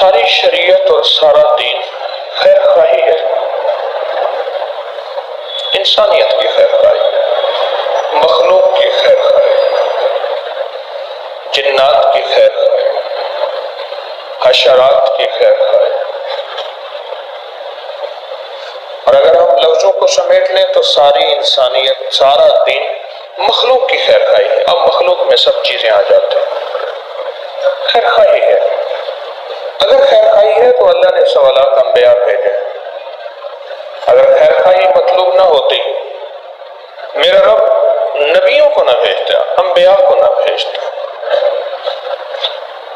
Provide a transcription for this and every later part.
ساری شریعت اور سارا دین خیر خواہی ہے، انسانیت کی خیر خواہی، مخلوق کی خیر خواہی، جنات کی خیر خواہی، حشرات کی خیر خواہی۔ اور اگر ہم لفظوں کو سمیٹ لیں تو ساری انسانیت، سارا دین مخلوق کی خیر خواہی ہے۔ اب مخلوق میں سب چیزیں آ جاتے ہیں، خیر خواہی ہے۔ اگر خیر خواہی ہے تو اللہ نے سوالات انبیاء بھیجے۔ اگر خیر خواہی مطلوب نہ ہوتی، میرا رب نبیوں کو نہ بھیجتا، انبیاء کو نہ بھیجتا۔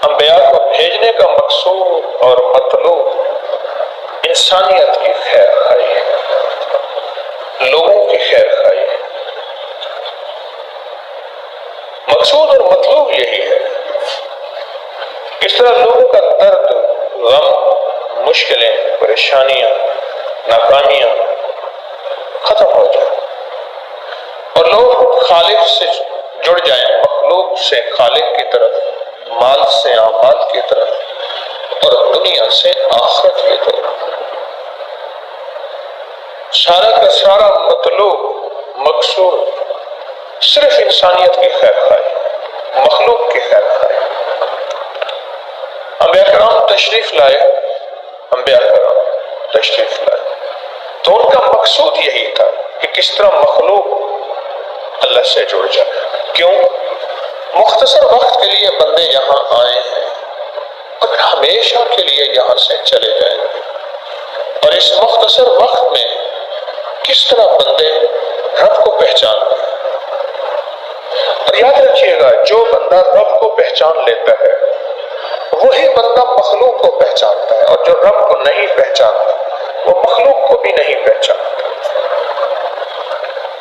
انبیاء کو بھیجنے کا مقصود اور مطلوب انسانیت کی خیر خواہی ہے، لوگوں کی خیر خواہی ہے۔ مقصود اور مطلوب یہی ہے، اس طرح لوگوں کا درد، غم، مشکلیں، پریشانیاں، ناکامیاں ختم ہو جائیں اور لوگ خالق سے جڑ جائیں، مخلوق سے خالق کی طرف، مال سے اعمال کی طرف اور دنیا سے آخرت کی طرف۔ سارا کا سارا مطلوب، مقصود صرف انسانیت کی خیر خواہی، مخلوق کی خیر خواہی۔ انبیاء کرام تشریف لائے، انبیاء کرام تشریف لائے تو ان کا مقصود یہی تھا کہ کس طرح مخلوق اللہ سے جڑ جائے۔ کیوں؟ مختصر وقت کے لیے بندے یہاں آئے ہیں اور ہمیشہ کے لیے یہاں سے چلے جائیں گے، اور اس مختصر وقت میں کس طرح بندے رب کو پہچان لیں۔ اور یاد رکھیے گا، جو بندہ رب کو پہچان لیتا ہے وہی بندہ مخلوق کو پہچانتا ہے، اور جو رب کو نہیں پہچانتا وہ مخلوق کو بھی نہیں پہچانتا۔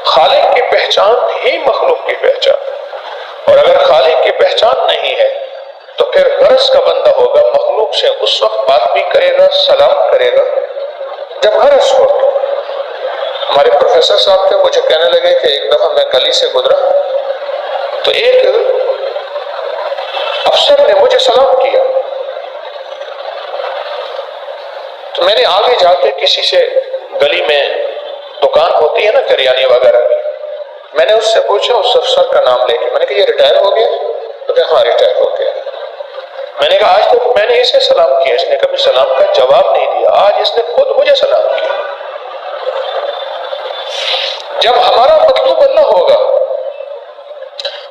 خالق کی پہچان ہی مخلوق کی پہچان، اور اگر خالق کی پہچان نہیں ہے تو پھر غرض کا بندہ ہوگا، مخلوق سے اس وقت بات بھی کرے گا، سلام کرے گا جب غرض ہو۔ ہمارے پروفیسر صاحب تھے، مجھے کہنے لگے کہ ایک دفعہ میں گلی سے گزرا تو ایک افسر نے مجھے سلام کیا، تو میں نے آگے جا کے کسی سے، گلی میں دکان ہوتی ہے نا کریانے وغیرہ کی، میں نے اس سے پوچھا، اس افسر کا نام لے کے، میں نے کہا یہ ریٹائر ہو گیا؟ تو کہا ہاں ریٹائر ہو گیا۔ میں نے کہا آج تک میں نے اسے سلام کیا، اس نے کبھی سلام کا جواب نہیں دیا، آج اس نے خود مجھے سلام کیا۔ جب ہمارا مطلوب اللہ ہوگا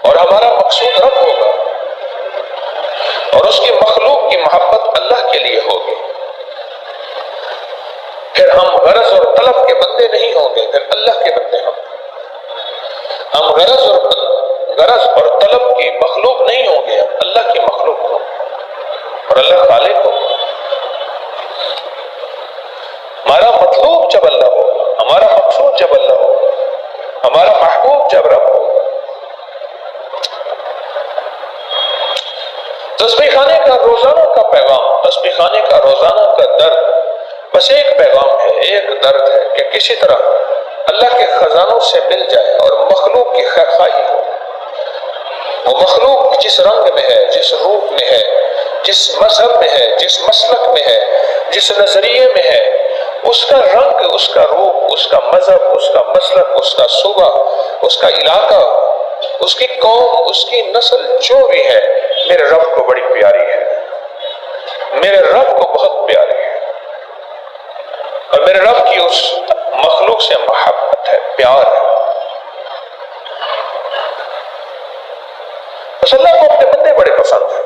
اور ہمارا مقصود رب ہوگا اور اس کی مخلوق کی محبت اللہ کے لیے ہوگی، پھر ہم غرض اور طلب کے بندے نہیں ہوں گے، پھر اللہ کے بندے ہوں گے۔ ہم غرض اور طلب کی مخلوق نہیں ہوں گے، ہم اللہ کی مخلوق ہوں گے اور اللہ خالق ہوگا۔ ہمارا مطلوب جب اللہ ہوگا، ہمارا مقصود جب اللہ ہوگا، ہمارا محبوب جب رب ہوگا۔ تسبیح خانے کا روزانہ کا پیغام، تسبیح خانے کا روزانہ کا درد بس ایک پیغام ہے، ایک درد ہے کہ کسی طرح اللہ کے خزانوں سے مل جائے اور مخلوق کی خیر خواہی ہو۔ وہ مخلوق جس رنگ میں ہے، جس روپ میں ہے، جس مذہب میں ہے، جس مسلک میں ہے، جس نظریے میں ہے، اس کا رنگ، اس کا روپ، اس کا مذہب، اس کا مسلک، اس کا صوبہ، اس کا علاقہ، اس کی قوم، اس کی نسل جو بھی ہے، میرے رب کو بڑی پیاری ہے، میرے رب کو بہت پیاری ہے، اور میرے رب کی اس مخلوق سے محبت ہے، پیار ہے۔ بس اللہ کو اپنے بندے بڑے پسند ہیں۔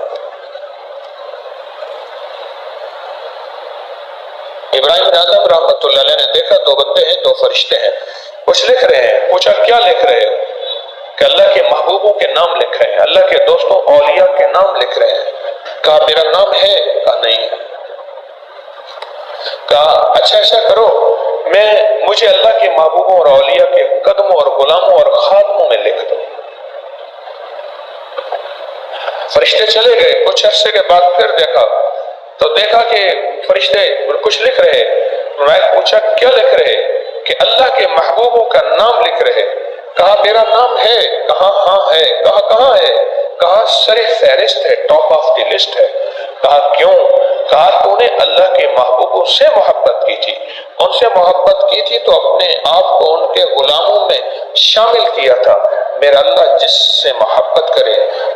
ابراہیم بن آدم رحمۃ اللہ علیہ نے دیکھا دو بندے ہیں، دو فرشتے ہیں، کچھ لکھ رہے ہیں۔ پوچھا کیا لکھ رہے ہو؟ کہ اللہ کے محبوبوں کے نام لکھ رہے ہیں، اللہ کے دوستوں اولیاء کے نام لکھ رہے ہیں۔ کہا میرا نام ہے؟ کہا نہیں۔ کہا اچھا ایسا کرو، مجھے اللہ کے محبوبوں اور اولیاء کے قدموں اور غلاموں اور خادموں میں لکھ دو۔ فرشتے چلے گئے، کچھ عرصے کے بعد پھر دیکھا تو دیکھا کہ فرشتے کچھ لکھ رہے۔ میں پوچھا کیا لکھ رہے؟ کہ اللہ کے محبوبوں کا نام لکھ رہے۔ کہا میرا نام ہے؟ کہا ہاں ہے۔ کہا کہاں ہے؟ کہا سر فہرست ہے، ٹاپ آف دی لسٹ ہے۔ کہا کیوں؟ کہا اللہ کے محبوبوں سے محبت کی تھی، ان سے محبت کی تھی تو اپنے آپ کو ان کے غلاموں میں شامل کیا تھا۔ میرا اللہ جس سے محبت کرے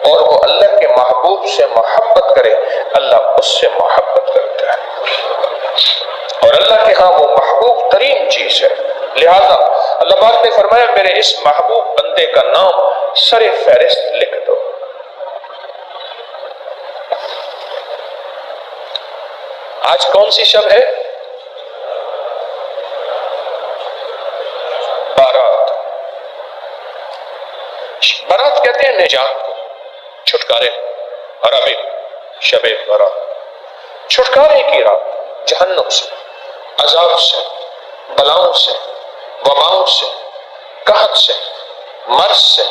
اور وہ اللہ کے محبوب سے محبت کرے، اللہ اس سے محبت کرتا ہے، اور اللہ کے ہاں وہ محبوب ترین چیز ہے۔ لہذا اللہ پاک نے فرمایا میرے اس محبوب بندے کا نام سر فہرست لکھ دو۔ آج کون سی شب ہے؟ بارات۔ بارات کہتے ہیں نجات کو، چھٹکارے، عربی شب بارات، چھٹکارے کی رات جہنم سے، عذاب سے، بلاؤں سے، وباؤں سے، قحط سے، مرض سے،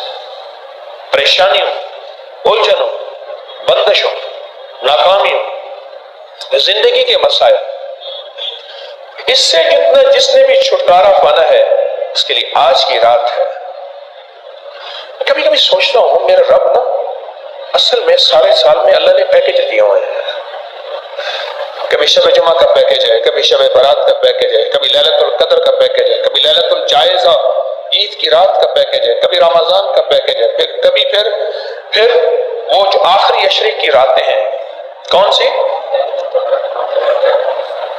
پریشانیوں، الجھنوں، بندشوں، ناکامیوں، زندگی کے مسائل، اس سے جس نے بھی چھٹکارا پانا ہے اس کے لیے آج کی رات ہے۔ کبھی کبھی سوچتا ہوں میرا رب نا اصل میں سارے سال میں اللہ نے پیکج دیے ہوئے ہیں، کبھی شب جمعہ کا پیکج ہے، کبھی شب برات کا پیکج ہے، کبھی لیلۃ القدر کا پیکج ہے، کبھی لیلۃ الجائزہ عید کی رات کا پیکج ہے، کبھی رمضان کا پیکج ہے، پھر وہ جو آخری عشرے کی راتیں ہیں، کون سی؟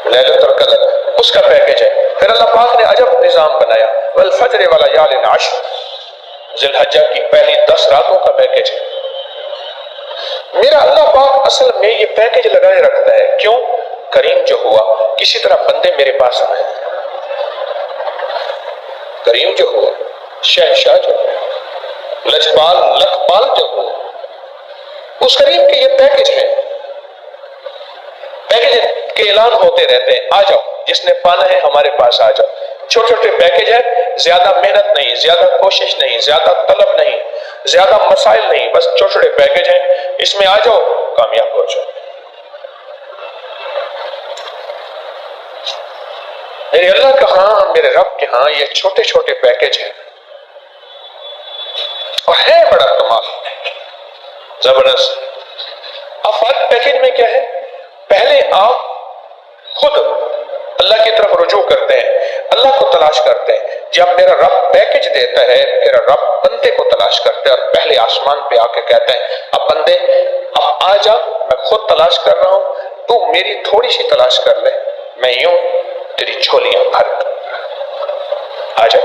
لیلۃ القدر، اس کا پیکج ہے۔ پھر اللہ پاک نے عجب نظام بنایا، والفجر وليال عشر، ذی الحجہ کی پہلی 10 راتوں کا پیکج ہے۔ میرا اللہ پاک اصل میں یہ پیکج لگائے رکھتا ہے، کیوں؟ کریم جو ہوا، کسی طرح بندے میرے پاس آئے، کریم جو ہوا، شہنشاہ جو ہوا، لجپال لکپال جو ہوا، اس کریم کے یہ پیکج ہے، پیکج کے اعلان ہوتے رہتے ہیں، آ جاؤ جس نے پانا ہے ہمارے پاس آ جاؤ۔ چھوٹے چھوٹے پیکج ہے، زیادہ محنت نہیں، زیادہ کوشش نہیں، زیادہ طلب نہیں، زیادہ مسائل نہیں، بس چھوٹے چھوٹے پیکج ہیں، اس میں آ جاؤ کامیاب ہو جاؤ۔ میرے اللہ کا ہاں، میرے رب کے ہاں یہ چھوٹے چھوٹے پیکج ہیں، اور ہے بڑا کمال، زبردست۔ اب فرق پیکج میں کیا ہے؟ پہلے آپ خود اللہ کی طرف رجوع کرتے ہیں، اللہ کو تلاش کرتے ہیں۔ جب میرا رب پیکج دیتا ہے، میرا رب بندے کو تلاش کرتا ہے، اور پہلے آسمان پہ آ کے کہتا ہے اب بندے اب آ جا، میں خود تلاش کر رہا ہوں، تو میری تھوڑی سی تلاش کر لے، میں یوں تیری جھولیاں بھر کر آ جا،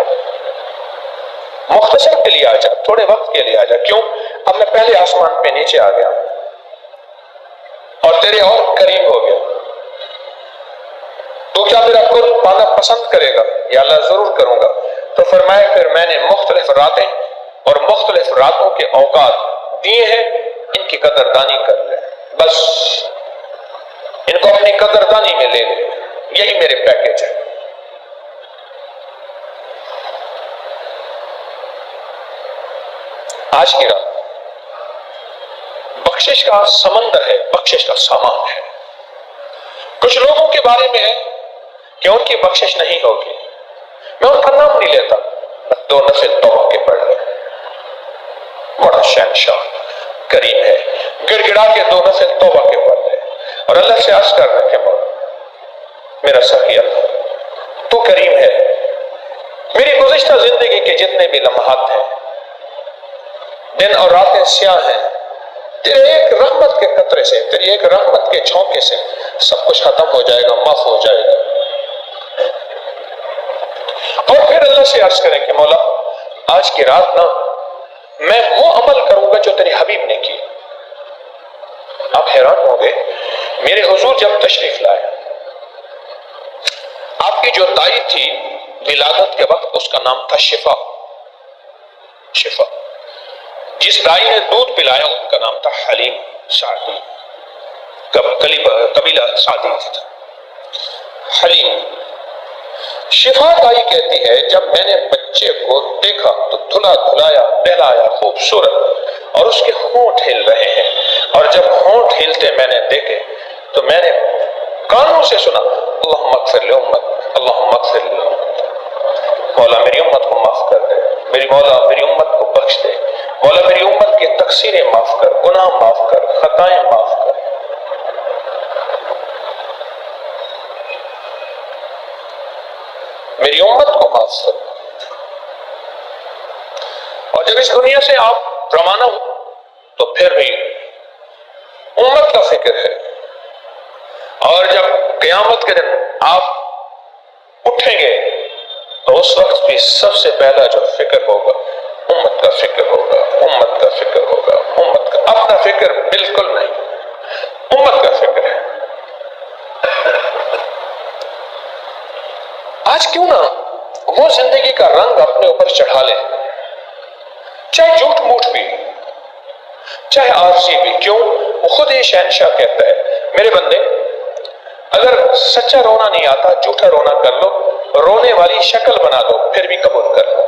مختصر کے لیے آ جا، تھوڑے وقت کے لیے آ جا۔ کیوں؟ اب میں پہلے آسمان پہ نیچے آ گیا اور تیرے اور قریب ہو گیا، تو کیا میرا قرب پانا پسند کرے گا؟ یا اللہ ضرور کروں گا۔ تو فرمایا پھر میں نے مختلف راتیں اور مختلف راتوں کے اوقات دیے ہیں، ان کی قدردانی کر لے، بس ان کو اپنی قدردانی میں لے لے، یہی میرے پیکج ہے۔ آج کی رات بخشش کا سمندر ہے، بخشش کا سامان ہے۔ کچھ لوگوں کے بارے میں ہے کہ ان کی بخشش نہیں ہوگی، میں ان کا نام نہیں لیتا، 2 نفل توبہ کے پڑھ لیں، بڑا شہنشاہ کریم ہے، گڑ گڑا کے 2 نفل توبہ کے پڑھ لیں، اور اللہ سے عرض کر رہے کہ مولا میرا سخی اللہ تو کریم ہے، میری گزشتہ زندگی کے جتنے بھی لمحات ہیں، دن اور راتیں سیاہ ہیں، تیرے ایک رحمت کے قطرے سے، تیری ایک رحمت کے جھونکے سے سب کچھ ختم ہو جائے گا، معاف ہو جائے گا۔ اور پھر اللہ سے عرض کریں کہ مولا آج کی رات نا میں وہ عمل کروں گا جو تیرے حبیب نے کی۔ آپ حیران ہوں گے، میرے حضور جب تشریف لائے، آپ کی جو دائی تھی ولادت کے وقت، اس کا نام تھا شفا، شفا۔ جس دائی نے دودھ پلایا ان کا نام تھا حلیم سعدی، قبیلہ سعدی تھا، حلیم۔ شفا دائی کہتی ہے جب میں نے بچے کو دیکھا تو دھلا دھلایا نہلایا خوبصورت، اور اس کے ہونٹ ہل رہے ہیں، اور جب ہونٹ ہلتے میں نے دیکھے تو میں نے کانوں سے سنا اللہم اغفر لامت، اللہم اغفر لامت، مولا میری امت کو معاف کر دے، میری مولا میری امت کو بخش دے، مولا میری امت کی تقصیریں معاف کر، گناہ معاف کر، خطائیں معاف کر۔ معاف فرما. اور جب اس دنیا سے آپ روانہ ہو تو پھر بھی امت کا فکر ہے، اور جب قیامت کے دن آپ اٹھیں گے تو اس وقت بھی سب سے پہلا جو فکر ہوگا امت کا فکر ہوگا، امت کا فکر ہوگا، امت کا. اپنا فکر بالکل نہیں، امت کا فکر ہے. آج کیوں نہ وہ زندگی کا رنگ اپنے اوپر چڑھا لیں، چاہے جھوٹ موٹ بھی، چاہے عارضی بھی. کیوں؟ وہ خود ہی شہنشاہ کہتا ہے میرے بندے اگر سچا رونا نہیں آتا جھوٹا رونا کر لو، رونے والی شکل بنا دو پھر بھی قبول کر لو.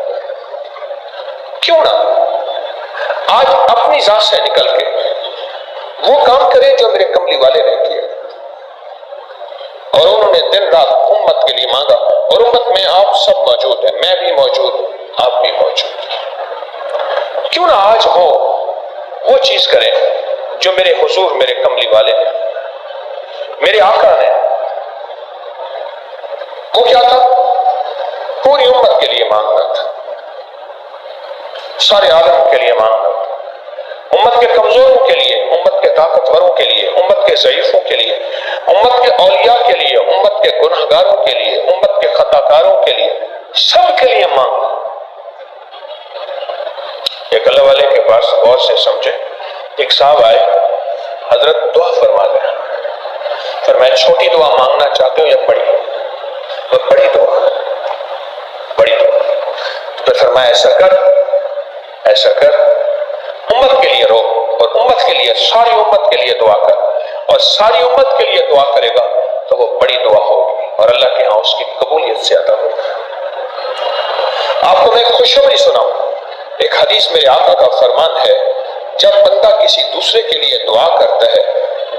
کیوں نہ آج اپنی ذات سے نکل کے وہ کام کریں جو میرے کملی والے نے کیا، اور انہوں نے دن رات امت کے لیے مانگا، اور امت میں آپ سب موجود ہیں، میں بھی موجود ہوں، آپ بھی موجود ہیں. کیوں نہ آج وہ چیز کریں جو میرے حضور میرے کملی والے نے، میرے آقا نے. وہ کیا تھا؟ پوری امت کے لیے مانگنا تھا، سارے عالم کے لیے مانگنا تھا، امت کے کمزوروں کے لیے، امت کے طاقتوروں کے لیے، امت کے ضعیفوں کے لیے، امت کے اولیاء کے لیے، امت کے گنہگاروں کے لیے، امت کے خطا کاروں کے لیے، سب کے لیے مانگنا. ایک اللہ والے کے پاس غور سے سمجھے، ایک صاحب آئے، حضرت دعا فرما دیں. فرمایا چھوٹی دعا مانگنا چاہتے ہو یا بڑی؟ بڑی دعا، بڑی دعا. تو فرمایا ایسا کر امت کے لیے رو، اور امت کے لیے، ساری امت کے لیے دعا کر، اور ساری امت کے لیے دعا کرے گا تو وہ بڑی دعا ہوگی اور اللہ کے ہاں اس کی قبولیت زیادہ ہوگی. آپ کو میں ایک خوشخبری سناؤں. ایک حدیث میرے آقا کا فرمان ہے، جب بندہ کسی دوسرے کے لیے دعا کرتا ہے،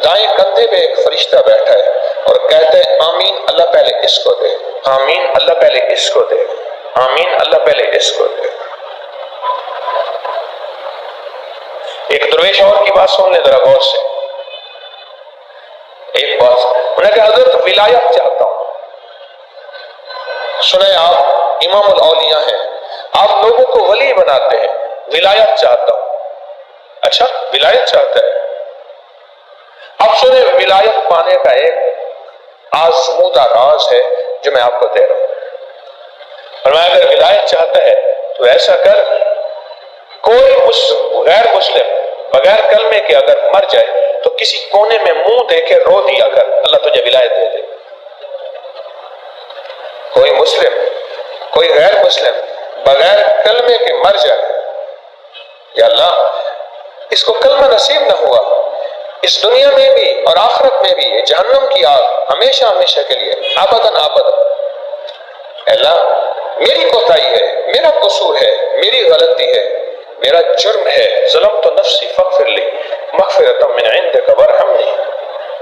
دائیں کندھے پہ ایک فرشتہ بیٹھا ہے اور کہتا ہے آمین اللہ پہلے اس کو دے، آمین اللہ پہلے اس کو دے، آمین اللہ پہلے اس کو دے. ایک درویش اور کی بات سن لیں ذرا غور سے. ایک بات انہوں نے کہا حضرت ولایت چاہتا ہوں. سنیں آپ امام الاولیاء ہیں، آپ لوگوں کو ولی بناتے ہیں، ولایت چاہتا ہوں. اچھا ولایت چاہتا ہے. اب سنیں ولایت پانے کا ایک آزمودہ راز ہے جو میں آپ کو دے رہا ہوں. فرمایا اگر ولایت چاہتا ہے تو ایسا کر، کوئی غیر مسلم بغیر کلمے کے اگر مر جائے تو کسی کونے میں منہ دے کے رو دیا کر، اللہ تجھے ولایت دے دے. کوئی مسلم، کوئی غیر مسلم بغیر کلمے کے مر جائے، یا اللہ اس کو کلمہ نصیب نہ ہوا، اس دنیا میں بھی اور آخرت میں بھی جہنم کی آگ ہمیشہ ہمیشہ کے لیے ابداً ابد. اللہ میری کوتاہی ہے، میرا قصور ہے، میری غلطی ہے، میرا جرم ہے. ظلمت نفسی فاغفر لی مغفرۃ من عندک وارحمنی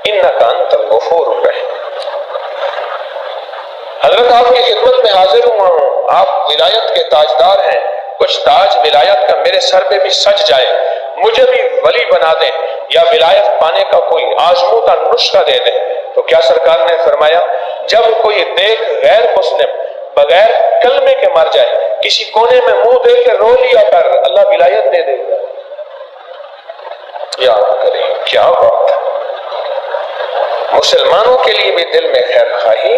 انک انت الغفور الرحیم. حضرت آپ کی خدمت میں حاضر ہوا ہوں، آپ ولایت کے تاجدار ہیں، کچھ تاج ولایت کا میرے سر پہ بھی سج جائے، مجھے بھی ولی بنا دیں یا ولایت پانے کا کوئی آزمودہ نسخہ دے دیں. تو کیا سرکار نے فرمایا جب کوئی دیکھ غیر مسلم بغیر کلمے کے مر جائے، کسی کونے میں منہ دے کے رو لیا کر، اللہ ولایت دے دے گا. یا کریں کیا بات. مسلمانوں کے لیے بھی دل میں خیر خواہی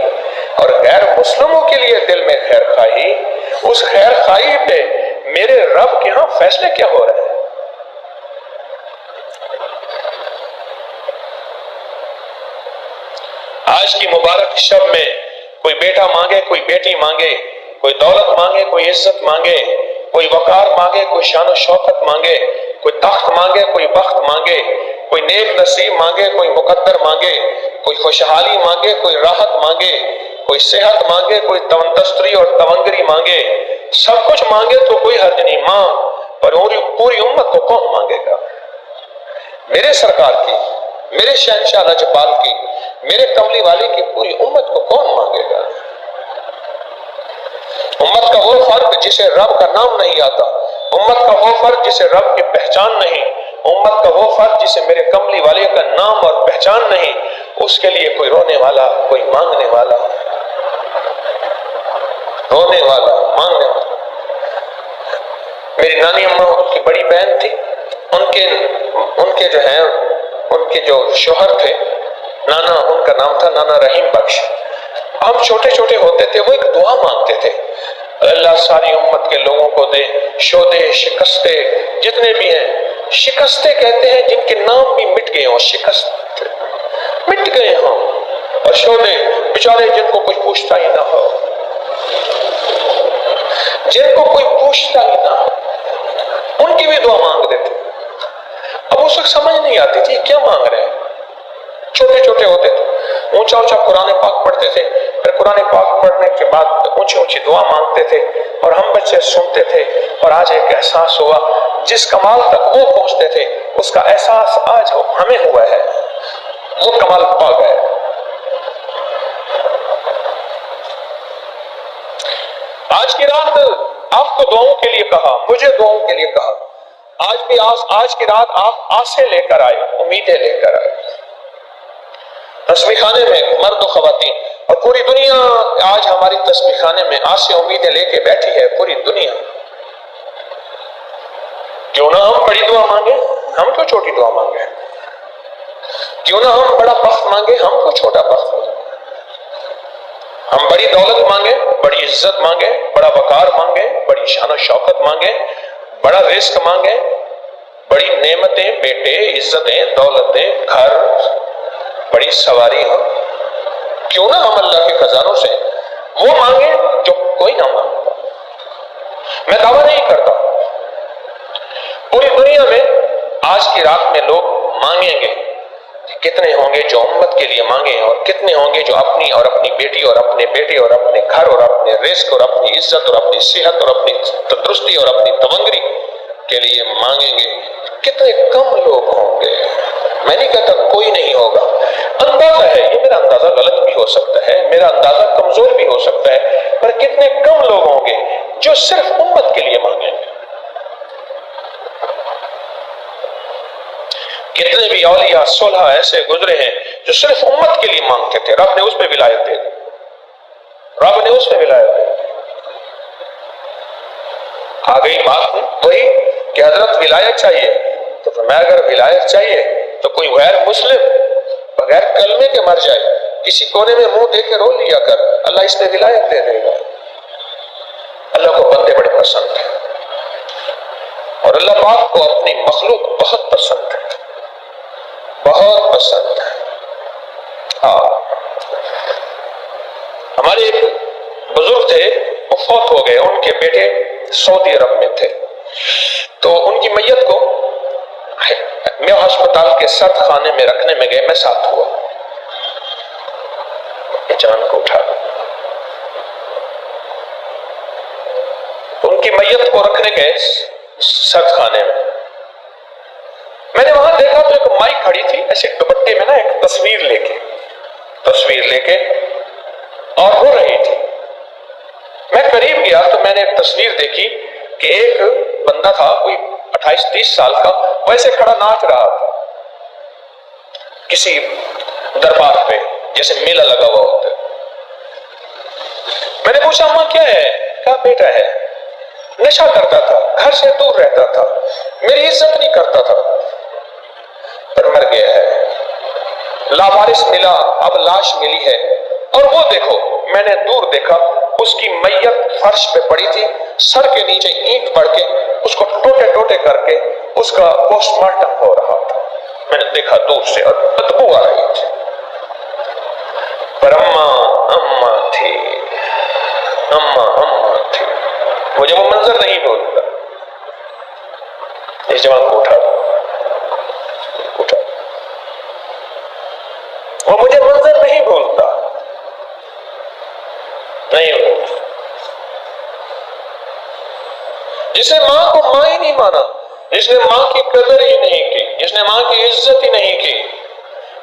اور غیر مسلموں کے لیے دل میں خیر خواہی. اس خیر خواہی پہ میرے رب کے ہاں فیصلے کیا ہو رہے ہیں. آج کی مبارک شب میں کوئی بیٹا مانگے، کوئی بیٹی مانگے، کوئی دولت مانگے، کوئی عزت مانگے، کوئی وقار مانگے، کوئی شان و شوکت مانگے، کوئی تخت مانگے، کوئی بخت مانگے، کوئی نیک نصیب مانگے، کوئی مقدر مانگے، کوئی خوشحالی مانگے، کوئی راحت مانگے، کوئی صحت مانگے، کوئی تندرستی اور تونگری مانگے. سب کچھ مانگے تو کوئی حرج نہیں، مانگ، پر پوری امت کو کون مانگے گا؟ میرے سرکار کی، میرے شہنشاہ لجپال کی، میرے کملی والے کی پوری امت کو کون مانگے گا؟ امت کا وہ فرد جسے رب کا نام نہیں آتا، امت کا وہ فرد جسے رب کی پہچان نہیں، امت کا وہ فرد جسے میرے کملی والے کا نام اور پہچان نہیں، اس کے لیے کوئی رونے والا، کوئی مانگنے والا. رونے والا، مانگنے والا۔ میری نانی اماں کی بڑی بہن تھی، ان کے جو ہیں ان کے جو شوہر تھے نانا، ان کا نام تھا نانا رحیم بخش۔ ہم چھوٹے چھوٹے ہوتے تھے، وہ ایک دعا مانگتے تھے، اللہ ساری امت کے لوگوں کو دے شودے شکستے جتنے بھی ہیں، شکستے کہتے ہیں جن کے نام بھی مٹ گئے ہوں، شکست مٹ گئے ہوں، اور شودے بیچارے جن کو کچھ پوچھتا ہی نہ ہو، جن کو کوئی پوچھتا ہی نہ ہو، ان کی بھی دعا مانگ دیتے۔ اب اس وقت سمجھ نہیں آتی تھی کیا مانگ رہے ہیں، چھوٹے چھوٹے ہوتے تھے، اونچا اونچا قرآن پاک پڑھتے تھے، پھر قرآن پاک پڑھنے کے بعد اونچی اونچی دعا مانگتے تھے، اور ہم بچے سنتے تھے، اور آج ایک احساس ہوا جس کمال تک وہ پہنچتے تھے اس کا احساس آج ہمیں ہوا ہے، وہ کمال پا گئے۔ آج کی رات آپ کو دعاؤں کے لیے کہا، مجھے دعاؤں کے لیے کہا، آج کی رات آپ آسے لے کر آئے، امیدیں لے کر آئے۔ تسبیح خانے میں مرد و خواتین اور پوری دنیا آج ہماری تسبیح خانے میں آسے امیدیں لے کے بیٹھی ہے، پوری دنیا۔ کیوں نہ ہم بڑی دعا مانگے، ہم کیوں چھوٹی دعا مانگے؟ کیوں نہ ہم بڑا بخت مانگے، ہم کیوں چھوٹا بخت مانگے؟ ہم بڑی دولت مانگے، بڑی عزت مانگے، بڑا وقار مانگے، بڑی شان و شوکت مانگے، بڑا رزق مانگے، بڑی نعمتیں، بیٹے، عزتیں، دولتیں، گھر، بڑی سواری ہو، کیوں نہ ہم اللہ کے خزانوں سے وہ مانگے جو کوئی نہ مانگتا۔ میں دعویٰ نہیں کرتا، پوری دنیا میں آج کی رات میں لوگ مانگیں گے، کتنے ہوں گے جو امت کے لیے مانگیں، اور کتنے ہوں گے جو اپنی اور اپنی بیٹی اور اپنے بیٹے اور اپنے گھر اور اپنے رزق اور اپنی عزت اور اپنی صحت اور اپنی تندرستی اور اپنی تونگری کے لیے مانگیں گے، کتنے کم لوگ ہوں گے۔ میں نہیں کہتا کوئی نہیں ہوگا، اندازہ ہے، یہ میرا اندازہ غلط بھی ہو سکتا ہے، میرا اندازہ کمزور بھی ہو سکتا ہے، پر کتنے کم لوگ ہوں گے جو صرف امت کے لیے مانگیں گے۔ کتنے بھی اولیاء صلحاء ایسے گزرے ہیں جو صرف امت کے لیے مانگتے تھے، رب نے اس پہ ولایت دے دی، رب نے اس پہ ولایت دے دی۔ آ گئی بات وہی کہ حضرت ولایت چاہیے، تو فرمایا اگر ولایت چاہیے تو کوئی غیر مسلم بغیر کلمے کے مر جائے، کسی کونے میں منہ دے کے رو لیا کر، اللہ اس پہ ولایت دے دے گا۔ اللہ کو بندے بڑے پسند ہیں، اور اللہ پاک کو اپنی مخلوق بہت پسند ہے، بہت پسند ہے۔ ہمارے ایک بزرگ تھے، وہ فوت ہو گئے، ان کے بیٹے سعودی عرب میں تھے، تو ان کی میت کو میں ہسپتال کے سرد خانے میں رکھنے میں گئے، میں ساتھ ہوا، جان کو اٹھا، ان کی میت کو رکھنے گئے سرد خانے میں نے وہاں دیکھا تو ایک مائی کھڑی تھی ایسے دوپٹے میں نا، ایک تصویر لے کے اور رو رہی تھی۔ میں قریب گیا تو میں نے ایک تصویر دیکھی کہ ایک بندہ تھا کوئی 28-30 سال کا، وہ ایسے کھڑا ناچ رہا تھا کسی دربار پہ، جیسے میلہ لگا ہوا ہوتا ہے۔ میں نے پوچھا ماں کیا ہے؟ کہا بیٹا ہے، نشہ کرتا تھا، گھر سے دور رہتا تھا، میری عزت نہیں کرتا تھا، پر مر گیا ہے، لاوارث ملا، اب لاش ملی ہے، اور وہ دیکھو میں نے دور دیکھا اس کی میت فرش پہ پڑی تھی، سر کے نیچے اینٹ پڑ کے اس کو ٹوٹے ٹوٹے کر کے اس کا پوسٹ مارٹم ہو رہا تھا، میں نے دیکھا دور سے اور بدبو آ رہی تھی، پر اماں تھی، اماں تھی، مجھے وہ منظر نہیں بھولتا۔ اس جوان کو اٹھا وہ مجھے منظر نہیں بھولتا، نہیں بھولتا۔ جس نے ماں کو ماں ہی نہیں مانا، جس نے ماں کی قدر ہی نہیں کی، جس نے ماں کی عزت ہی نہیں کی،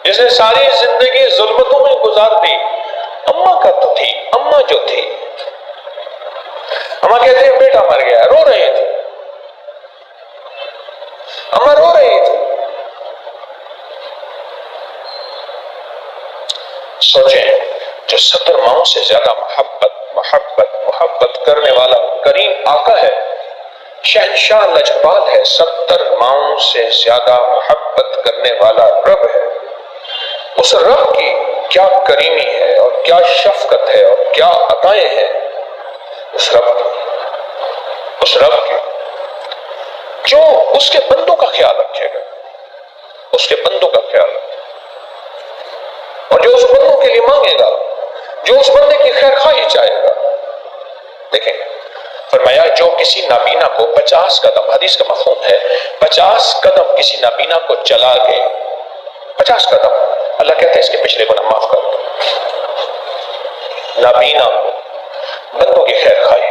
جس نے ساری زندگی ظلمتوں میں گزار دی، اماں کا تو تھی، اماں جو تھی، اماں کہتے ہیں بیٹا مر گیا، رو رہی تھی، اماں رو رہی تھی۔ سوچیں جو 70 ماؤں سے زیادہ محبت محبت کرنے والا کریم آقا ہے، شہنشاہ لجپال ہے، 70 ماؤں سے زیادہ محبت کرنے والا رب ہے۔ اس رب کی کیا کریمی ہے اور کیا شفقت ہے اور کیا عطائیں ہیں اس رب کی جو اس کے بندوں کا خیال رکھے گا، اس کے بندوں کا خیال رکھے گا، اور جو اس بندوں کے لیے مانگے گا، جو اس بندے کی خیر خواہی چاہے گا۔ دیکھیں فرمایا جو کسی نابینا کو 50 قدم، حدیث کا مفہوم ہے 50 قدم کسی نابینا کو چلا کے، 50 قدم اللہ کہتے ہیں اس کے پچھلے گناہ معاف کر دو۔ نابینا کو بندوں کی خیر خواہی،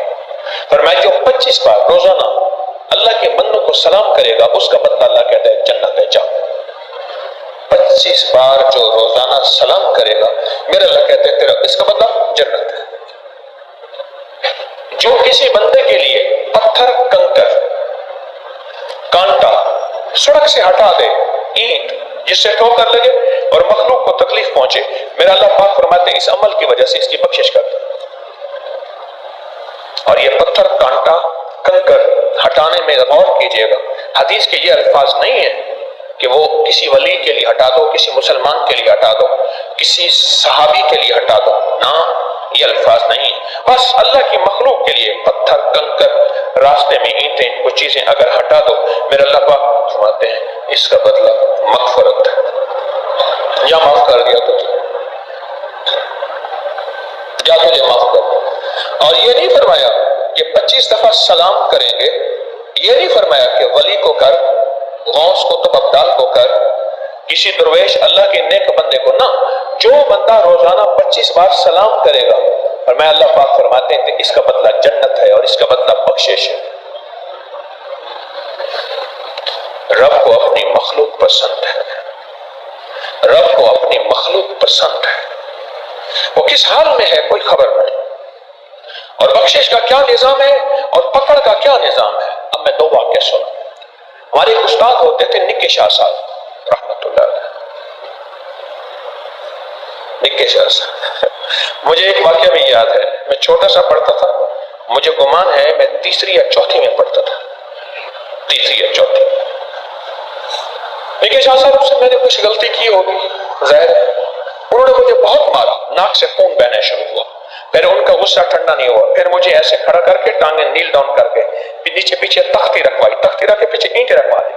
فرمایا جو 25 بار روزانہ اللہ کے بندوں کو سلام کرے گا اس کا بدلہ اللہ کہتا ہے جنت ہے، جاؤ۔ 25 بار جو روزانہ سلام کرے گا میرا اللہ کہتا ہے تیرا اس کا بدلہ جنت ہے۔ جو کسی بندے کے لیے پتھر، کنکر، کانٹا سڑک سے ہٹا دے، اینٹ جس سے ٹھوکر لگے اور مخلوق کو تکلیف پہنچے، میرا اللہ پاک فرماتے ہیں اس عمل کی وجہ سے اس کی بخشش کرتا۔ اور یہ پتھر، کانٹا، کنکر ہٹانے میں غور کیجئے گا، حدیث کے یہ الفاظ نہیں ہیں کہ وہ کسی ولی کے لیے ہٹا دو، کسی مسلمان کے لیے ہٹا دو، کسی صحابی کے لیے ہٹا دو، نہ یہ الفاظ نہیں ہیں۔ بس اللہ کی مخلوق کے لیے پتھر، کنکر، راستے میں اینٹیں، کچھ چیزیں اگر ہٹا دو میرے اللہ پاک فرماتے ہیں اس کا بدلہ مغفرت ہے، یا معاف کر دیا تجھے، یا تجھے معاف کر دیا۔ اور یہ نہیں فرمایا کہ 25 دفعہ سلام کریں گے، یہ نہیں فرمایا کہ ولی کو کر، غوث کو تو ابدال کو کر، کسی درویش اللہ کے نیک بندے کو نہ، جو بندہ روزانہ 25 بار سلام کرے گا اور میں اللہ پاک فرماتے ہیں کہ اس کا بدلہ جنت ہے اور اس کا بدلہ بخشش ہے۔ رب کو اپنی مخلوق پسند ہے، رب کو اپنی مخلوق پسند ہے، وہ کس حال میں ہے کوئی خبر نہیں، اور بخشش کا کیا نظام ہے اور پکڑ کا کیا نظام ہے۔ اب میں 2 واقعہ سنا۔ ہمارے ایک استاد ہوتے تھے نکے شاہ صاحب رحمت اللہ علیہ، نکے شاہ صاحب۔ مجھے ایک واقعہ بھی یاد ہے، میں چھوٹا سا پڑھتا تھا، مجھے گمان ہے میں 3 یا 4 میں پڑھتا تھا، 3 یا 4۔ نکے شاہ صاحب سے میں نے کچھ غلطی کی ہوگی ظاہر ہے، انہوں نے مجھے بہت مارا، ناک سے خون بہنا شروع ہوا، پھر ان کا غصہ ٹھنڈا نہیں ہوا، پھر مجھے ایسے کھڑا کر کے ٹانگیں نیل ڈاؤن کر کے پھر نیچے پیچھے تختی رکھوائی، تختی رکھ کے پیچھے اینٹیں رکھوا دی۔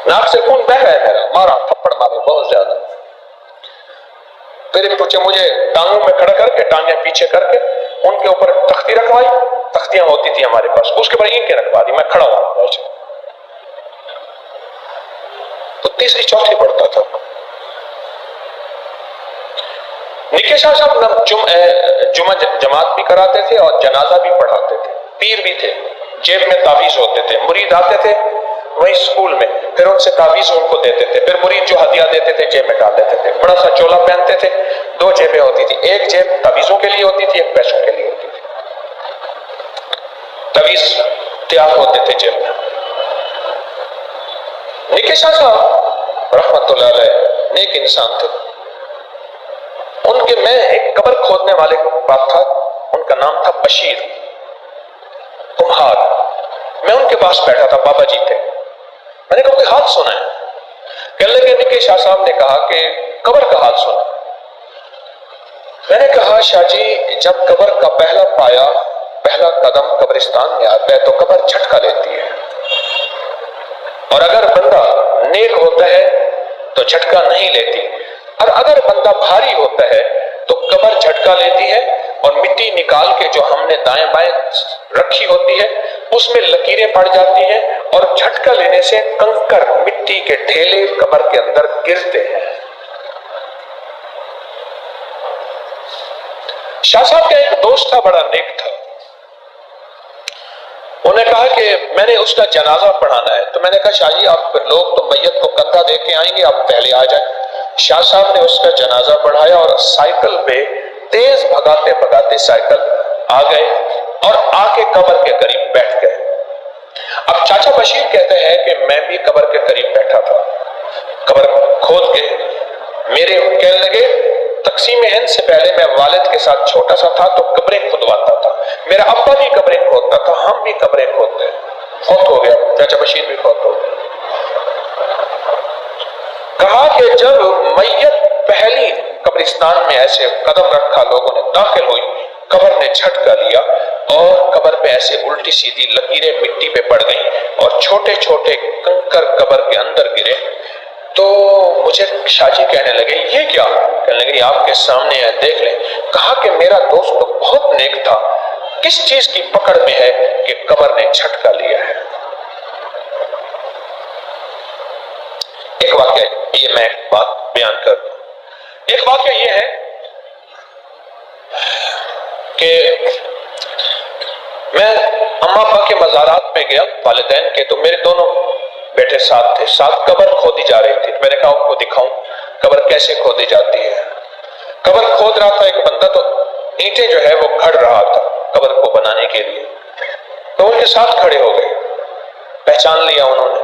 ناک سے خون بہ رہا ہے میرا، مارا، تھپڑ مارے بہت زیادہ، پھر مجھے ٹانگوں میں کھڑا کر کے ٹانگیں پیچھے کر کے ان کے اوپر تختی رکھوائی، تختیاں ہوتی تھی ہمارے پاس، اس کے اوپر اینٹیں رکھوا دی، میں کھڑا ہوا تو 3 4 پڑھتا تھا۔ نکے شاہ صاحب جمعہ جماعت بھی کراتے تھے اور جنازہ بھی پڑھاتے تھے، پیر بھی تھے، جیب میں تعویذ ہوتے تھے، مرید آتے تھے وہی اسکول میں، پھر ان سے تعویذ ان کو دیتے تھے، پھر مرید جو ہدیہ دیتے تھے جیب میں ڈال دیتے تھے، بڑا سا چولا پہنتے تھے، 2 جیبیں ہوتی تھی، ایک جیب تعویذوں کے لیے ہوتی تھی، ایک پیسوں کے لیے ہوتی تھی، تعویذ تیار ہوتے تھے جیب میں۔ نکے شاہ صاحب رحمت اللہ علیہ نیک انسان تھے، ان کے میں ایک قبر کھودنے والے باپ تھا، ان کا نام تھا بشیر کمہار، میں ان کے پاس بیٹھا تھا، بابا جی تھے، میں نے کہا کوئی حال سنا ہے؟ کہنے لگے نکے شاہ صاحب نے کہا کہ قبر کا حال سنا۔ میں نے کہا شاہ جی جب قبر کا پہلا پایا، پہلا قدم قبرستان میں آتا ہے تو قبر جھٹکا لیتی ہے، اور اگر بندہ نیک ہوتا ہے تو جھٹکا نہیں لیتی، اور اگر بندہ بھاری ہوتا ہے تو قبر جھٹکا لیتی ہے اور مٹی نکال کے جو ہم نے دائیں بائیں رکھی ہوتی ہے اس میں لکیریں پڑ جاتی ہیں، اور جھٹکا لینے سے کنکر مٹی کے ڈھیلے قبر کے اندر گرتے ہیں۔ شاہ صاحب کا ایک دوست تھا، بڑا نیک تھا، انہوں نے کہا کہ میں نے اس کا جنازہ پڑھانا ہے، تو میں نے کہا شاہ جی آپ لوگ تو میت کو کندھا دے کے آئیں گے، آپ پہلے آ جائیں۔ شاہ صاحب نے اس کا جنازہ پڑھایا اور سائیکل پہ تیز بھگاتے بھگاتے سائیکل آ گئے اور آ کے قبر کے قریب بیٹھ گئے۔ اب چاچا بشیر کہتے ہیں کہ میں بھی قبر کے قریب بیٹھا تھا، قبر کھود کے میرے کہنے لگے تقسیم ہند سے پہلے میں والد کے ساتھ چھوٹا سا تھا تو قبریں کھدواتا تھا، میرا ابا بھی قبریں کھودتا تھا، ہم بھی قبریں کھودتے، فوت ہو گیا، چاچا بشیر بھی فوت ہو گیا۔ کہا کہ جب میت پہلی قبرستان میں ایسے قدم رکھا، لوگوں نے داخل ہوئی، قبر نے جھٹکا لیا اور قبر پہ ایسے الٹی سیدھی لکیریں مٹی پہ پڑ گئیں اور چھوٹے چھوٹے کنکر قبر کے اندر گرے، تو مجھے شاہ جی کہنے لگے یہ کیا؟ کہنے لگے آپ کے سامنے ہے، دیکھ لیں۔ کہا کہ میرا دوست تو بہت نیک تھا، کس چیز کی پکڑ میں ہے کہ قبر نے جھٹکا لیا ہے؟ ایک واقعہ یہ میں بات بیان کر دوں۔ ایک واقعہ یہ ہے کہ میں اماں ابا کے مزارات میں گیا والدین کے، تو میرے دونوں بیٹے ساتھ تھے، ساتھ قبر کھودی جا رہی تھی۔ میں نے کہا آپ کو دکھاؤں قبر کیسے کھودی جاتی ہے۔ قبر کھود رہا تھا ایک بندہ، تو اینٹیں جو ہے وہ گھڑ رہا تھا قبر کو بنانے کے لیے، تو ان کے ساتھ کھڑے ہو گئے، پہچان لیا انہوں نے۔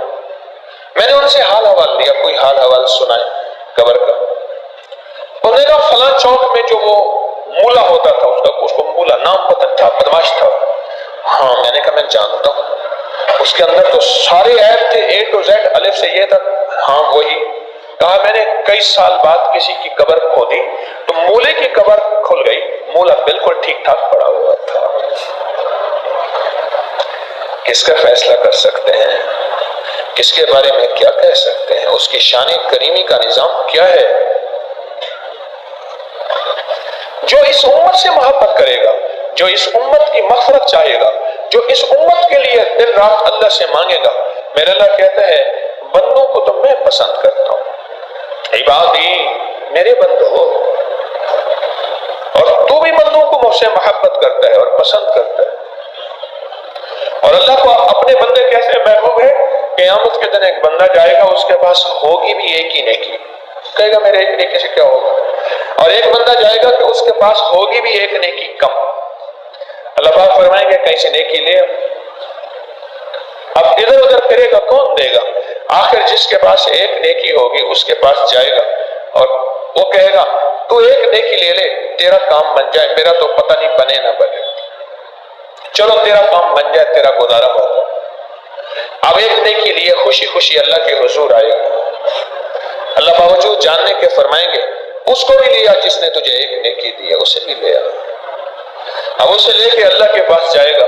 میں نے ان سے حال حوال لیا، کوئی حال حوال سنائے قبر کا۔ انہوں نے کہا فلاں چوک میں جو وہ مولا ہوتا تھا، اس کو مولا نام پتہ تھا، بدماش تھا۔ ہاں، میں نے کہا میں جانتا ہوں، اس کے اندر تو سارے عیب تھے، اے ٹو زیڈ، الف سے یہ تک۔ ہاں وہی۔ کہا میں نے کئی سال بعد کسی کی قبر کھودی تو مولے کی قبر کھل گئی، مولا بالکل ٹھیک ٹھاک پڑا ہوا تھا۔ کس کا فیصلہ کر سکتے ہیں؟ کس کے بارے میں کیا کہہ سکتے ہیں؟ اس کی شان کریمی کا نظام کیا ہے؟ جو اس امت سے محبت کرے گا، جو اس امت کی مغفرت چاہے گا، جو اس امت کے لیے دن رات اللہ سے مانگے گا، میرا اللہ کہتا ہے بندوں کو تو میں پسند کرتا ہوں، عبادی میرے بندو، اور تو بھی بندوں کو مجھ سے محبت کرتا ہے اور پسند کرتا ہے۔ اور اللہ کو اپنے بندے کیسے محبوب ہے؟ قیامت کے دن ایک بندہ جائے گا، اس کے پاس ہوگی بھی ایک ہی نیکی، کہے گا میرے ایک نیکی سے کیا ہوگا؟ اور ایک بندہ جائے گا کہ اس کے پاس ہوگی بھی ایک نیکی کم، اللہ پاک فرمائیں گے کہیں سے نیکی لے، اب ادھر ادھر پھرے گا کون دے گا؟ آخر جس کے پاس ایک نیکی ہوگی اس کے پاس جائے گا اور وہ کہے گا تو ایک نیکی لے لے، تیرا کام بن جائے، میرا تو پتہ نہیں بنے نہ بنے، چلو تیرا کام بن جائے، تیرا گزارا ہو۔ اب ایک نیکی لیے خوشی خوشی اللہ کے حضور آئے گا، اللہ باوجود جاننے کے فرمائیں گے اس کو بھی لیا جس نے تجھے ایک نیکی دی ہے، اسے بھی لیا۔ اب اسے لے کے اللہ کے پاس جائے گا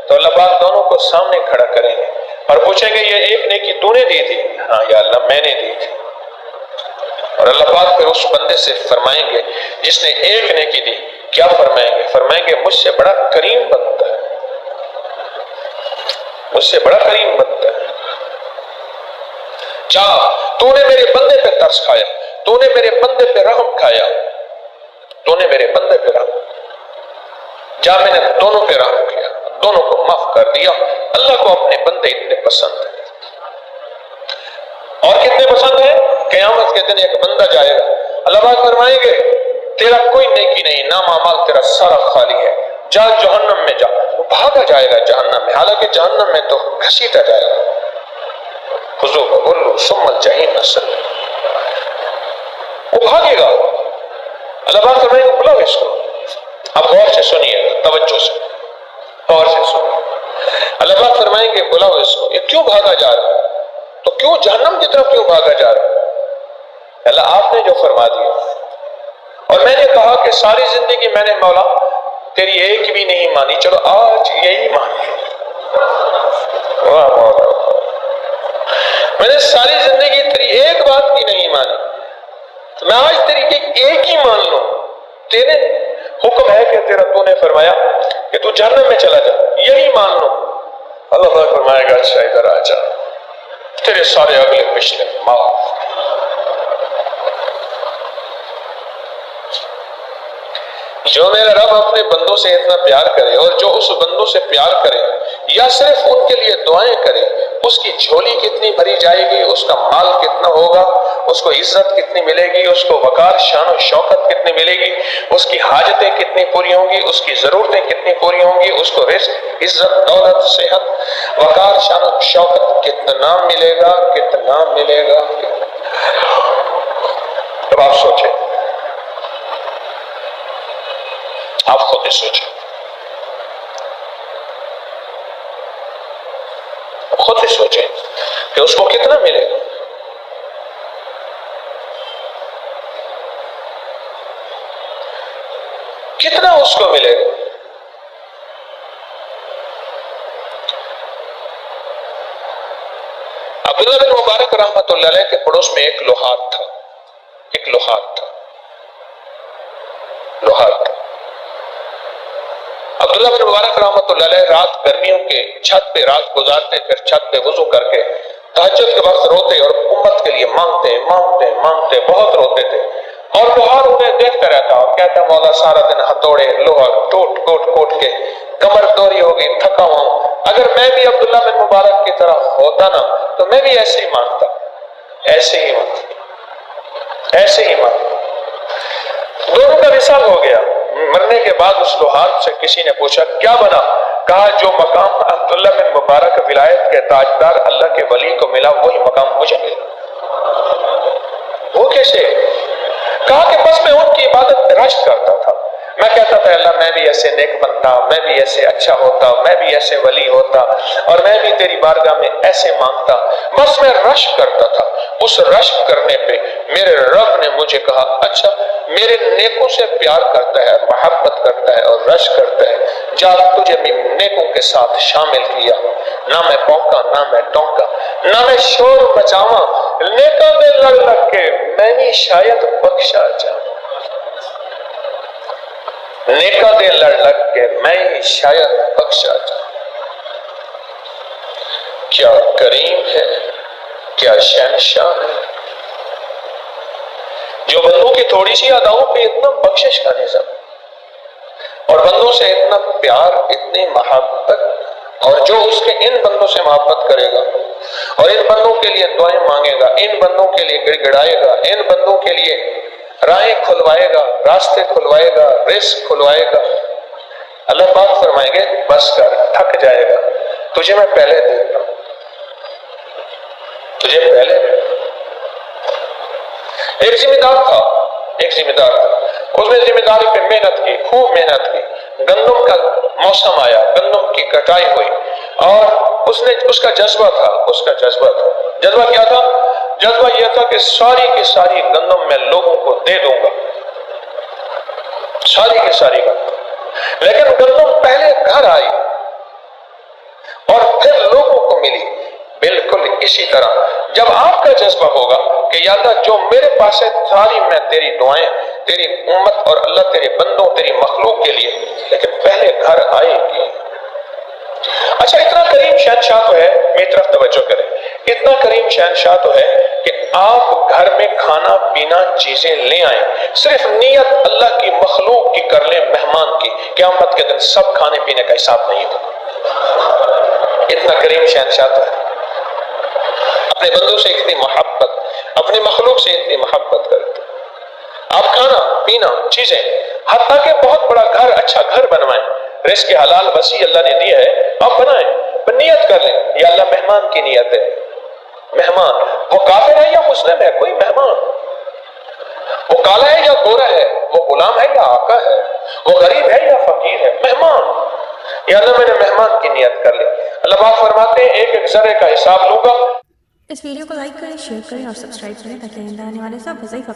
تو اللہ پاک دونوں کو سامنے کھڑا کریں گے اور پوچھیں گے یہ ایک نیکی تو نے دی تھی؟ ہاں یا اللہ میں نے دی تھی۔ اور اللہ پاک پھر اس بندے سے فرمائیں گے جس نے ایک نیکی دی، کیا فرمائیں گے؟ فرمائیں گے مجھ سے بڑا کریم بنتا ہے، مجھ سے بڑا کریم بنتا ہے، جا تو نے میرے بندے پہ ترس کھایا، تو نے میرے بندے پہ رحم کھایا، تو نے میرے بندے پہ رحم، جا میں نے دونوں پہ رحم کیا، دونوں کو معاف کر دیا۔ اللہ کو اپنے بندے اتنے پسند ہیں، اور کتنے پسند ہیں؟ قیامت کے دن ایک بندہ جائے گا، اللہ پاک فرمائیں گے تیرا کوئی نیکی نہیں، نام اعمال تیرا سارا خالی ہے، جا جہنم میں جا۔ وہ بھاگا جائے گا جہنم میں، حالانکہ جہنم میں تو گھسیٹا جائے گا، خذوہ فغلوہ ثم الجحیم صلوہ، وہ بھاگے گا۔ اللہ پاک فرمائیں گے بلاؤ اس کو۔ اب غور سے سنیے گا، توجہ سے غور سے سنیے، اللہ پاک فرمائیں گے بلاؤ اس کو، یہ کیوں بھاگا جا رہا ہے؟ تو کیوں جہنم کی طرف کیوں بھاگا جا رہا ہے؟ اللہ آپ نے جو فرما دیا، اور میں نے کہا کہ ساری زندگی میں نے مولا تیری ایک بھی نہیں مانی، چلو آج یہی مان لو۔ واہ مولا، میں نے ساری زندگی تیری ایک بات بھی نہیں مانی، میں آج تیری ایک ہی مان لوں۔ تیرے حکم ہے کہ تو نے فرمایا کہ تو جہنم میں چلا جا، یہی مان لو۔ اللہ تعالیٰ فرمائے گا اچھا ادھر آ جا، تیرے سارے اگلے پچھلے معاف۔ جو میرا رب اپنے بندوں سے اتنا پیار کرے اور جو اس بندوں سے پیار کرے یا صرف ان کے لیے دعائیں کرے، اس کی جھولی کتنی بھری جائے گی، اس کا مال کتنا ہوگا، اس کو عزت کتنی ملے گی، اس کو وقار شان و شوکت کتنی ملے گی، اس کی حاجتیں کتنی پوری ہوں گی، اس کی ضرورتیں کتنی پوری ہوں گی، اس کو رزق، عزت، دولت، صحت، وقار شان و شوکت کتنا ملے گا، کتنا ملے گا۔ اب آپ سوچیں ہی سوچیں، خود ہی سوچیں کہ اس کو کتنا ملے گا۔ کتنا اس کو ملے گا؟ عبداللہ بن مبارک رحمۃ اللہ علیہ کے پڑوس میں ایک لوہار تھا، عبداللہ بن مبارک رحمۃ اللہ علیہ رات گرمیوں کے چھت پہ رات گزارتے، پھر چھت پہ وضو کر کے تہجد کے وقت روتے اور امت کے لیے مانگتے بہت روتے تھے، اور لوہار انہیں دیکھتا رہتا اور کہتا مولا سارا دن ہتھوڑے لوہا کوٹ کے کمر دوری ہوگی، تھکا ہوا ہوں، اگر میں بھی عبداللہ بن مبارک کی طرح ہوتا نا تو میں بھی ایسے ہی مانگتا۔ دونوں کا وصال ہو گیا۔ مرنے کے بعد اس لوہار سے کسی نے پوچھا کیا بنا؟ کہا جو مقام عبداللہ بن مبارک ولایت کے تاجدار اللہ کے ولی کو ملا وہی مقام مجھے ملا۔ وہ کیسے؟ کہا کہ بس میں ان کی عبادت رشک کرتا تھا، میں کہتا تھا اللہ میں بھی ایسے نیک بنتا، میں بھی ایسے اچھا ہوتا، میں بھی ایسے ولی ہوتا، اور میں بھی تیری بارگاہ میں ایسے مانگتا، بس میں رشک کرتا تھا۔ اس رشک کرنے پہ میرے رب نے مجھے کہا اچھا میرے نیکوں سے پیار کرتا ہے، محبت کرتا ہے اور رشک کرتا ہے، جا تجھے بھی نیکوں کے ساتھ شامل کیا، نہ میں پونکا نہ میں ٹونکا نہ میں شور مچاواں، نیکوں میں لڑ لگ کے میں بھی شاید بخشا جاؤں، نیکا دے لڑ لگ کے میں شاید بخشا جاؤں۔ کیا کریم ہے، کیا شہنشاہ ہے، جو بندوں کی تھوڑی سی اداؤں پہ اتنا بخشش کا نظام اور بندوں سے اتنا پیار، اتنی محبت، اور جو اس کے ان بندوں سے محبت کرے گا اور ان بندوں کے لیے دعائیں مانگے گا، ان بندوں کے لیے گڑ گڑائے گا، ان بندوں کے لیے راہیں کھلوائے گا، راستے کھلوائے گا، رزق کھلوائے گا، اللہ پاک فرمائیں گے بس کر، تھک جائے گا، تجھے میں پہلے دیتا ہوں، تجھے پہلے دیتا ہوں۔ ایک ذمہ دار تھا، اس نے ذمہ داری پہ محنت کی، خوب محنت کی، گندم کا موسم آیا، گندم کی کٹائی ہوئی، اور اس کا جذبہ تھا، جذبہ کیا تھا؟ جذبہ یہ تھا کہ ساری کی ساری گندم میں لوگوں کو دے دوں گا، ساری کی ساری گندم، لیکن گندم پہلے گھر آئی اور پھر لوگوں کو ملی۔ بالکل اسی طرح جب آپ کا جذبہ ہوگا کہ یا اللہ جو میرے پاس ہے ساری میں تیری دعائیں، تیری امت اور اللہ تیرے بندوں، تیری مخلوق کے لیے، لیکن پہلے گھر آئے گی۔ اچھا اتنا کریم شہنشاہ تو ہے، میری طرف توجہ کریں، اتنا کریم شہنشاہ تو ہے کہ آپ گھر میں کھانا پینا چیزیں لے آئیں، صرف نیت اللہ کی مخلوق کی کر لیں، مہمان کی، قیامت کے دن سب کھانے پینے کا حساب نہیں ہوگا۔ اتنا کریم شہنشاہ تو ہے، اپنے بندوں سے اتنی محبت، اپنی مخلوق سے اتنی محبت کرتے۔ آپ کھانا پینا چیزیں، حتیٰ کہ بہت بڑا گھر، اچھا گھر بنوائیں، رزق حلال وسیع اللہ نے دی ہے، آپ بنائیں، نیت کر لیں یا اللہ مہمان کی نیت ہے، مہمان وہ کافر ہے یا مسلم ہے، کوئی مہمان، وہ کالا ہے یا گورا ہے، وہ غلام ہے یا آقا ہے، وہ غریب ہے یا فقیر ہے، مہمان، یا اللہ میں نے مہمان کی نیت کر لی۔ اللہ پاک فرماتے ہیں ایک ایک ذرے کا حساب لوں گا۔ اس ویڈیو کو لائک کریں، شیئر کریں اور سبسکرائب کریں تاکہ آئندہ آنے والے سب وظائف